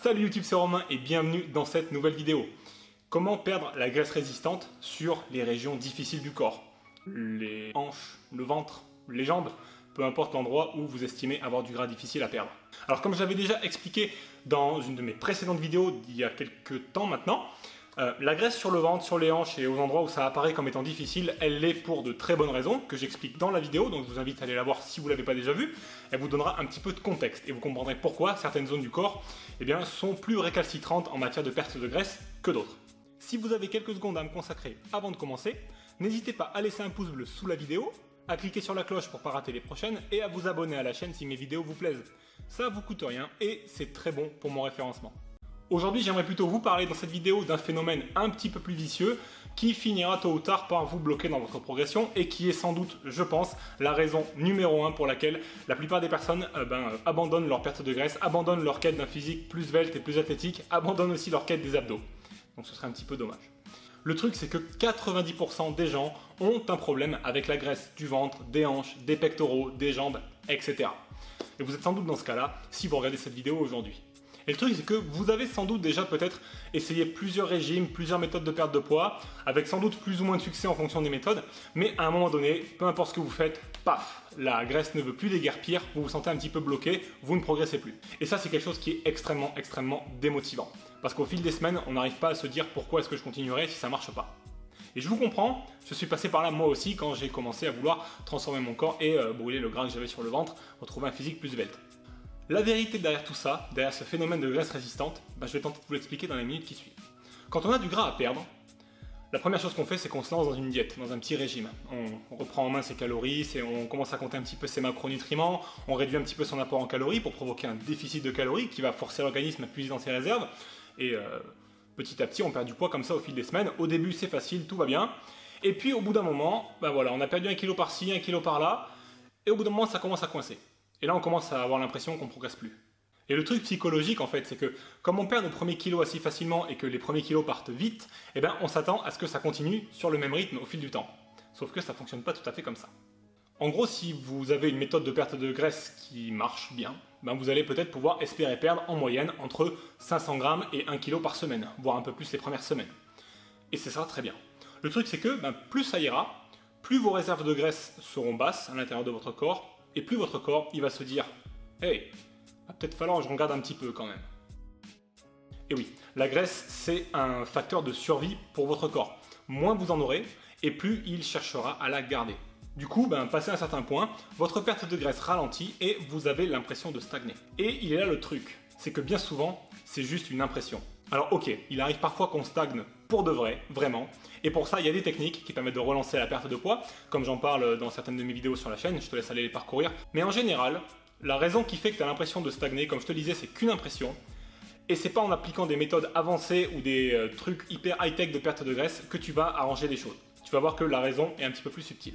Salut YouTube, c'est Romain et bienvenue dans cette nouvelle vidéo. Comment perdre la graisse résistante sur les régions difficiles du corps? Les hanches, le ventre, les jambes, peu importe l'endroit où vous estimez avoir du gras difficile à perdre. Alors comme je l'avais déjà expliqué dans une de mes précédentes vidéos d'il y a quelques temps maintenant, la graisse sur le ventre, sur les hanches et aux endroits où ça apparaît comme étant difficile, elle l'est pour de très bonnes raisons que j'explique dans la vidéo, donc je vous invite à aller la voir si vous ne l'avez pas déjà vue. Elle vous donnera un petit peu de contexte et vous comprendrez pourquoi certaines zones du corps sont plus récalcitrantes en matière de perte de graisse que d'autres. Si vous avez quelques secondes à me consacrer avant de commencer, n'hésitez pas à laisser un pouce bleu sous la vidéo, à cliquer sur la cloche pour ne pas rater les prochaines et à vous abonner à la chaîne si mes vidéos vous plaisent. Ça vous coûte rien et c'est très bon pour mon référencement. Aujourd'hui, j'aimerais plutôt vous parler dans cette vidéo d'un phénomène un petit peu plus vicieux qui finira tôt ou tard par vous bloquer dans votre progression et qui est sans doute, je pense, la raison numéro 1 pour laquelle la plupart des personnes abandonnent leur perte de graisse, abandonnent leur quête d'un physique plus svelte et plus athlétique, abandonnent aussi leur quête des abdos. Donc ce serait un petit peu dommage. Le truc, c'est que 90% des gens ont un problème avec la graisse du ventre, des hanches, des pectoraux, des jambes, etc. Et vous êtes sans doute dans ce cas-là si vous regardez cette vidéo aujourd'hui. Et le truc, c'est que vous avez sans doute déjà peut-être essayé plusieurs régimes, plusieurs méthodes de perte de poids, avec sans doute plus ou moins de succès en fonction des méthodes, mais à un moment donné, peu importe ce que vous faites, paf, la graisse ne veut plus déguerpir, vous vous sentez un petit peu bloqué, vous ne progressez plus. Et ça, c'est quelque chose qui est extrêmement démotivant. Parce qu'au fil des semaines, on n'arrive pas à se dire pourquoi est-ce que je continuerai si ça ne marche pas. Et je vous comprends, je suis passé par là moi aussi quand j'ai commencé à vouloir transformer mon corps et brûler le gras que j'avais sur le ventre, retrouver un physique plus svelte. La vérité derrière tout ça, derrière ce phénomène de graisse résistante, je vais tenter de vous l'expliquer dans les minutes qui suivent. Quand on a du gras à perdre, la première chose qu'on fait, c'est qu'on se lance dans une diète, dans un petit régime. On reprend en main ses calories, on commence à compter un petit peu ses macronutriments, on réduit un petit peu son apport en calories pour provoquer un déficit de calories qui va forcer l'organisme à puiser dans ses réserves. Et petit à petit, on perd du poids comme ça au fil des semaines. Au début, c'est facile, tout va bien. Et puis au bout d'un moment, on a perdu 1 kg par-ci, 1 kg par-là. Et au bout d'un moment, ça commence à coincer. Et là, on commence à avoir l'impression qu'on ne progresse plus. Et le truc psychologique, en fait, c'est que comme on perd nos premiers kilos assez facilement et que les premiers kilos partent vite, on s'attend à ce que ça continue sur le même rythme au fil du temps. Sauf que ça ne fonctionne pas tout à fait comme ça. En gros, si vous avez une méthode de perte de graisse qui marche bien, vous allez peut-être pouvoir espérer perdre en moyenne entre 500 grammes et 1 kg par semaine, voire un peu plus les premières semaines. Et c'est ça très bien. Le truc, c'est que plus ça ira, plus vos réserves de graisse seront basses à l'intérieur de votre corps, et plus votre corps, il va se dire « Hey, va peut-être falloir que je regarde un petit peu quand même. » Et oui, la graisse, c'est un facteur de survie pour votre corps. Moins vous en aurez, et plus il cherchera à la garder. Du coup, passé un certain point, votre perte de graisse ralentit et vous avez l'impression de stagner. Et il est là le truc, c'est que bien souvent, c'est juste une impression. Alors ok, il arrive parfois qu'on stagne pour de vrai, vraiment, et pour ça il y a des techniques qui permettent de relancer la perte de poids, comme j'en parle dans certaines de mes vidéos sur la chaîne, je te laisse aller les parcourir. Mais en général, la raison qui fait que tu as l'impression de stagner, comme je te le disais, c'est qu'une impression, et c'est pas en appliquant des méthodes avancées ou des trucs hyper high-tech de perte de graisse que tu vas arranger les choses. Tu vas voir que la raison est un petit peu plus subtile.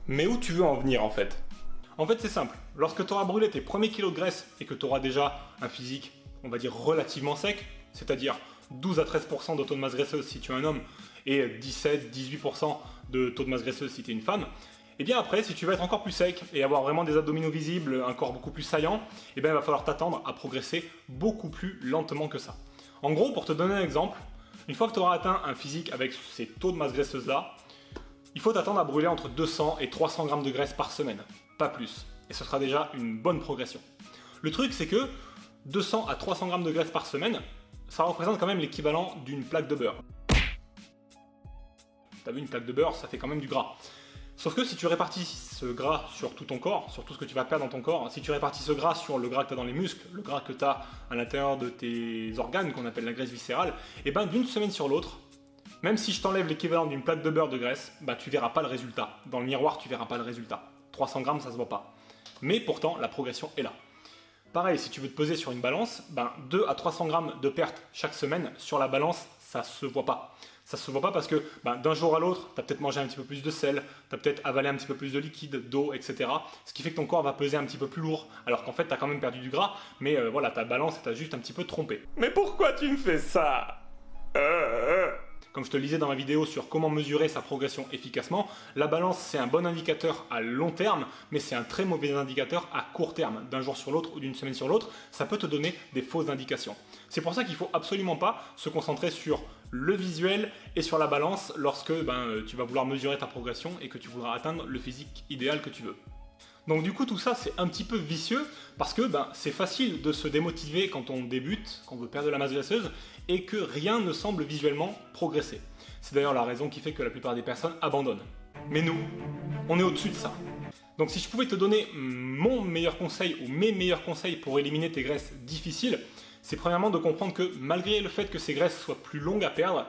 Mais où tu veux en venir en fait? En fait c'est simple, lorsque tu auras brûlé tes premiers kilos de graisse et que tu auras déjà un physique, on va dire relativement sec, c'est-à-dire 12 à 13% de taux de masse graisseuse si tu es un homme et 17-18% de taux de masse graisseuse si tu es une femme, et bien après, si tu veux être encore plus sec et avoir vraiment des abdominaux visibles, un corps beaucoup plus saillant, il va falloir t'attendre à progresser beaucoup plus lentement que ça. En gros, pour te donner un exemple, une fois que tu auras atteint un physique avec ces taux de masse graisseuse là, il faut t'attendre à brûler entre 200 et 300 grammes de graisse par semaine, pas plus. Et ce sera déjà une bonne progression. Le truc, c'est que 200 à 300 grammes de graisse par semaine, ça représente quand même l'équivalent d'une plaque de beurre. T'as vu, une plaque de beurre, ça fait quand même du gras. Sauf que si tu répartis ce gras sur tout ton corps, sur tout ce que tu vas perdre dans ton corps, si tu répartis ce gras sur le gras que tu as dans les muscles, le gras que tu as à l'intérieur de tes organes, qu'on appelle la graisse viscérale, d'une semaine sur l'autre, même si je t'enlève l'équivalent d'une plaque de beurre de graisse, tu verras pas le résultat. Dans le miroir, tu verras pas le résultat. 300 grammes, ça se voit pas. Mais pourtant, la progression est là. Pareil, si tu veux te peser sur une balance, 2 à 300 grammes de perte chaque semaine sur la balance, ça se voit pas. Ça se voit pas parce que d'un jour à l'autre, tu as peut-être mangé un petit peu plus de sel, tu as peut-être avalé un petit peu plus de liquide, d'eau, etc. Ce qui fait que ton corps va peser un petit peu plus lourd, alors qu'en fait, tu as quand même perdu du gras, mais ta balance, t'a juste un petit peu trompé. Mais pourquoi tu me fais ça? Comme je te le disais dans ma vidéo sur comment mesurer sa progression efficacement, la balance c'est un bon indicateur à long terme, mais c'est un très mauvais indicateur à court terme. D'un jour sur l'autre ou d'une semaine sur l'autre, ça peut te donner des fausses indications. C'est pour ça qu'il ne faut absolument pas se concentrer sur le visuel et sur la balance lorsque tu vas vouloir mesurer ta progression et que tu voudras atteindre le physique idéal que tu veux. Donc du coup tout ça c'est un petit peu vicieux parce que c'est facile de se démotiver quand on débute, quand on veut perdre de la masse graisseuse et que rien ne semble visuellement progresser. C'est d'ailleurs la raison qui fait que la plupart des personnes abandonnent. Mais nous, on est au-dessus de ça. Donc si je pouvais te donner mon meilleur conseil ou mes meilleurs conseils pour éliminer tes graisses difficiles, c'est premièrement de comprendre que malgré le fait que ces graisses soient plus longues à perdre,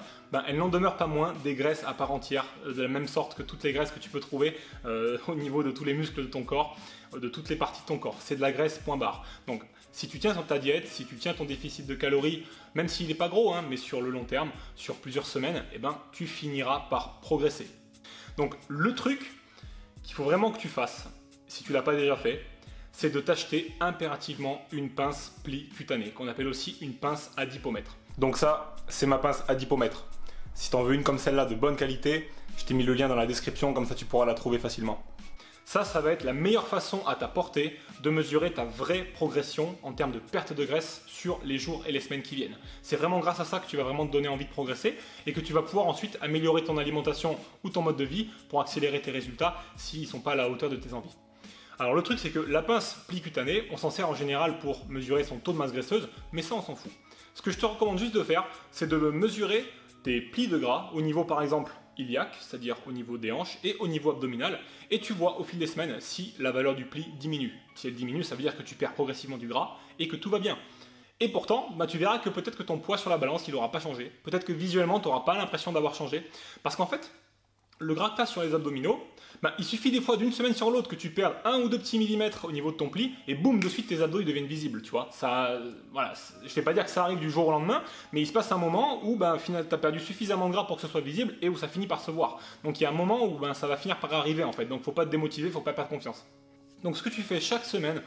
elles n'en demeurent pas moins des graisses à part entière, de la même sorte que toutes les graisses que tu peux trouver au niveau de tous les muscles de ton corps, de toutes les parties de ton corps. C'est de la graisse, point barre. Donc si tu tiens sur ta diète, si tu tiens ton déficit de calories, même s'il n'est pas gros, mais sur le long terme, sur plusieurs semaines, tu finiras par progresser. Donc le truc qu'il faut vraiment que tu fasses, si tu ne l'as pas déjà fait, c'est de t'acheter impérativement une pince pli cutanée, qu'on appelle aussi une pince adipomètre. Donc ça, c'est ma pince adipomètre. Si tu en veux une comme celle-là de bonne qualité, je t'ai mis le lien dans la description, comme ça tu pourras la trouver facilement. Ça va être la meilleure façon à ta portée de mesurer ta vraie progression en termes de perte de graisse sur les jours et les semaines qui viennent. C'est vraiment grâce à ça que tu vas vraiment te donner envie de progresser et que tu vas pouvoir ensuite améliorer ton alimentation ou ton mode de vie pour accélérer tes résultats s'ils ne sont pas à la hauteur de tes envies. Alors le truc c'est que la pince pli cutanée, on s'en sert en général pour mesurer son taux de masse graisseuse, mais ça on s'en fout. Ce que je te recommande juste de faire, c'est de mesurer tes plis de gras au niveau par exemple iliaque, c'est-à-dire au niveau des hanches et au niveau abdominal, et tu vois au fil des semaines si la valeur du pli diminue. Si elle diminue, ça veut dire que tu perds progressivement du gras et que tout va bien. Et pourtant, tu verras que peut-être que ton poids sur la balance, il n'aura pas changé. Peut-être que visuellement, tu n'auras pas l'impression d'avoir changé. Parce qu'en fait, le gras que tu as sur les abdominaux, il suffit des fois d'une semaine sur l'autre que tu perdes 1 ou 2 petits millimètres au niveau de ton pli et boum, de suite tes abdos ils deviennent visibles, tu vois. Ça, voilà, je ne vais pas dire que ça arrive du jour au lendemain, mais il se passe un moment où finalement tu as perdu suffisamment de gras pour que ce soit visible et où ça finit par se voir. Donc il y a un moment où ça va finir par arriver en fait, donc faut pas te démotiver, faut pas perdre confiance. Donc ce que tu fais chaque semaine,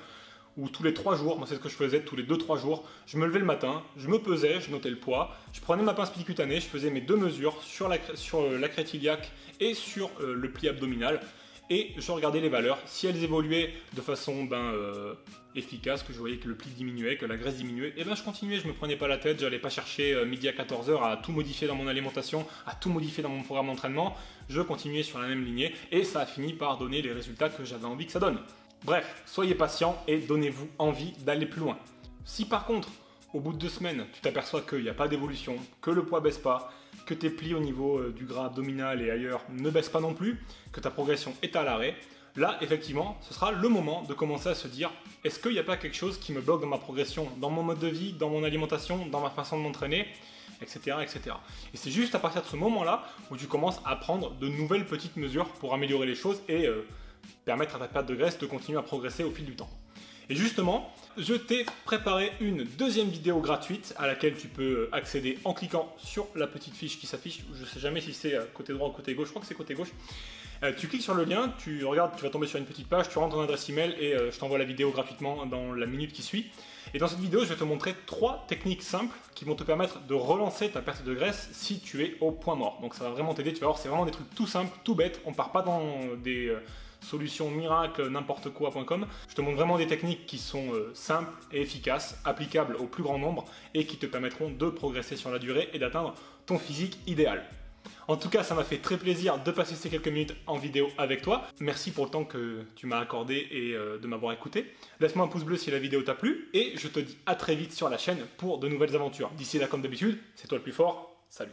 ou tous les 3 jours, moi c'est ce que je faisais, tous les 2-3 jours, je me levais le matin, je me pesais, je notais le poids, je prenais ma pince pli cutanée, je faisais mes 2 mesures sur la crête iliaque et sur le pli abdominal, et je regardais les valeurs. Si elles évoluaient de façon efficace, que je voyais que le pli diminuait, que la graisse diminuait, et je continuais, je me prenais pas la tête, j'allais pas chercher midi à 14h à tout modifier dans mon alimentation, à tout modifier dans mon programme d'entraînement, je continuais sur la même lignée, et ça a fini par donner les résultats que j'avais envie que ça donne. Bref, soyez patient et donnez-vous envie d'aller plus loin. Si par contre, au bout de 2 semaines, tu t'aperçois qu'il n'y a pas d'évolution, que le poids baisse pas, que tes plis au niveau du gras abdominal et ailleurs ne baissent pas non plus, que ta progression est à l'arrêt, là effectivement, ce sera le moment de commencer à se dire est-ce qu'il n'y a pas quelque chose qui me bloque dans ma progression, dans mon mode de vie, dans mon alimentation, dans ma façon de m'entraîner, etc., etc. Et c'est juste à partir de ce moment-là où tu commences à prendre de nouvelles petites mesures pour améliorer les choses et permettre à ta perte de graisse de continuer à progresser au fil du temps. Et justement, je t'ai préparé une deuxième vidéo gratuite à laquelle tu peux accéder en cliquant sur la petite fiche qui s'affiche. Je ne sais jamais si c'est côté droit ou côté gauche, je crois que c'est côté gauche. Tu cliques sur le lien, tu regardes, tu vas tomber sur une petite page, tu rentres ton adresse email et je t'envoie la vidéo gratuitement dans la minute qui suit. Et dans cette vidéo, je vais te montrer 3 techniques simples qui vont te permettre de relancer ta perte de graisse si tu es au point mort. Donc ça va vraiment t'aider, tu vas voir, c'est vraiment des trucs tout simples, tout bêtes, on ne part pas dans des solutions miracles, n'importe quoi.com. Je te montre vraiment des techniques qui sont simples et efficaces, applicables au plus grand nombre et qui te permettront de progresser sur la durée et d'atteindre ton physique idéal. En tout cas, ça m'a fait très plaisir de passer ces quelques minutes en vidéo avec toi. Merci pour le temps que tu m'as accordé et de m'avoir écouté. Laisse-moi un pouce bleu si la vidéo t'a plu et je te dis à très vite sur la chaîne pour de nouvelles aventures. D'ici là, comme d'habitude, c'est toi le plus fort. Salut!